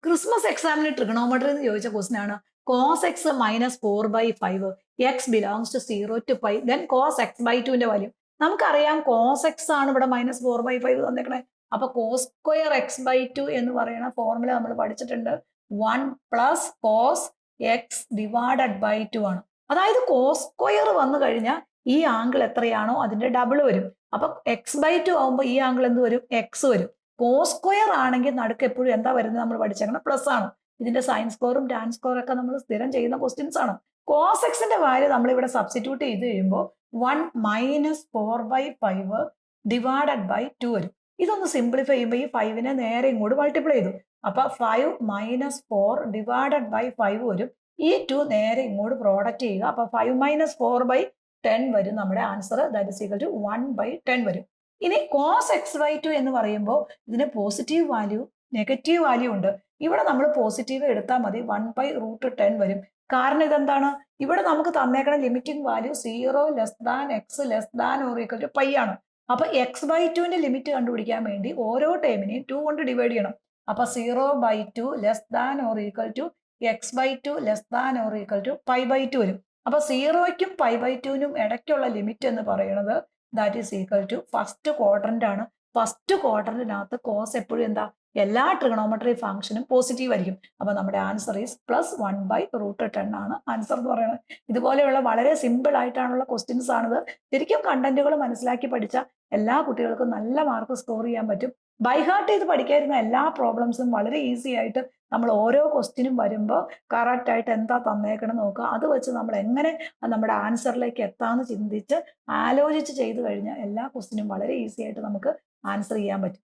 Christmas എക്സാമിന് trigonometry എന്ന് ചോദിച്ച ക്വസ്റ്റൻ ആണ്. Cos x minus 4/5 x belongs to 0 to 5 then cos x by ടുവിന്റെ വാല്യൂ. നമുക്കറിയാം കോസ് എക്സ് ആണ് ഇവിടെ -4/5 തന്നേക്കണേ. അപ്പൊ cos square x by two എന്ന് പറയുന്ന ഫോർമുല നമ്മൾ പഠിച്ചിട്ടുണ്ട്. 1 plus cos x divided by two ആണ്. അതായത് കോസ് സ്ക്വയർ വന്നു കഴിഞ്ഞാൽ ഈ ആംഗിൾ എത്രയാണോ അതിന്റെ ഡബിൾ വരും. അപ്പൊ എക്സ് ബൈ ടു ആകുമ്പോൾ ഈ ആംഗിൾ എന്ത് വരും? എക്സ് വരും. കോസ് സ്ക്വയർ ആണെങ്കിൽ നടുക്ക് എപ്പോഴും എന്താ വരുന്നത്? നമ്മൾ പഠിച്ചേക്കണം പ്ലസ് ആണ്. ഇതിന്റെ സൈൻ സ്ക്വയറും ടാൻ സ്ക്വയറും ഒക്കെ നമ്മൾ സ്ഥിരം ചെയ്യുന്ന ക്വസ്റ്റ്യൻസ് ആണ്. കോസ് എക്സിന്റെ വാല്യൂ നമ്മൾ ഇവിടെ സബ്സ്റ്റിറ്റ്യൂട്ട് ചെയ്ത് കഴിയുമ്പോൾ 1 മൈനസ് 4/5 ഡിവൈഡഡ് ബൈ 2 വരും. ഇതൊന്ന് സിംപ്ലിഫൈ ചെയ്യുമ്പോൾ ഈ 5നെ നേരെ ഇങ്ങോട്ട് മൾട്ടിപ്ലൈ ചെയ്തു. അപ്പൊ 5 മൈനസ് 4 ഡിവൈഡഡ് ബൈ 5 വരും. ഈ 2 നേരെ ഇങ്ങോട്ട് പ്രോഡക്റ്റ് ചെയ്യുക. അപ്പൊ 5 മൈനസ് 4/10 വരും നമ്മുടെ answer. That is equal to 1/10 വരും. ഇനി കോസ് എക്സ് ബൈ ടു എന്ന് പറയുമ്പോൾ ഇതിന് പോസിറ്റീവ് വാല്യൂ നെഗറ്റീവ് വാല്യൂ ഉണ്ട്. ഇവിടെ നമ്മൾ പോസിറ്റീവ് എടുത്താൽ മതി. 1/√10 വരും. കാരണം ഇതെന്താണ്? ഇവിടെ നമുക്ക് തന്നേക്കണ limiting value 0 less than x less than or equal to pi ആണ്. അപ്പൊ എക്സ് ബൈ ടുവിന്റെ ലിമിറ്റ് കണ്ടുപിടിക്കാൻ വേണ്ടി ഓരോ ടേമിനെയും 2 കൊണ്ട് ഡിവൈഡ് ചെയ്യണം. അപ്പൊ 0/2 less than or equal to x by two less than or equal to π/2 വരും. അപ്പൊ 0ക്കും π/2നും ഇടയ്ക്കുള്ള ലിമിറ്റ് എന്ന് പറയുന്നത് that is equal to first quadrant ആണ്. ഫസ്റ്റ് ക്വാഡ്രന്റിനകത്ത് കോസ് എപ്പോഴും എന്താ? എല്ലാ ട്രിഗണോമെട്രി ഫംഗ്ഷനും പോസിറ്റീവ് ആയിരിക്കും. അപ്പൊ നമ്മുടെ ആൻസർ ഈസ് +1/√10 ആണ് ആൻസർ എന്ന് പറയുന്നത്. ഇതുപോലെയുള്ള വളരെ സിമ്പിൾ ആയിട്ടാണുള്ള ക്വസ്റ്റ്യൻസ് ആണിത്. ശരിക്കും കണ്ടന്റുകൾ മനസ്സിലാക്കി പഠിച്ച എല്ലാ കുട്ടികൾക്കും നല്ല മാർക്ക് സ്കോർ ചെയ്യാൻ പറ്റും. ബൈ ഹാർട്ട് ചെയ്ത് പഠിക്കാതിരുന്ന എല്ലാ പ്രോബ്ലംസും വളരെ ഈസി ആയിട്ട് നമ്മൾ ഓരോ ക്വസ്റ്റ്യനും വരുമ്പോൾ കറക്റ്റ് ആയിട്ട് എന്താ തന്നേക്കണം നോക്കുക. അത് വെച്ച് നമ്മൾ എങ്ങനെ നമ്മുടെ ആൻസറിലേക്ക് എത്താമെന്ന് ചിന്തിച്ച് ആലോചിച്ച് ചെയ്തു കഴിഞ്ഞാൽ എല്ലാ ക്വസ്റ്റ്യനും വളരെ ഈസി ആയിട്ട് നമുക്ക് ആൻസർ ചെയ്യാൻ പറ്റും.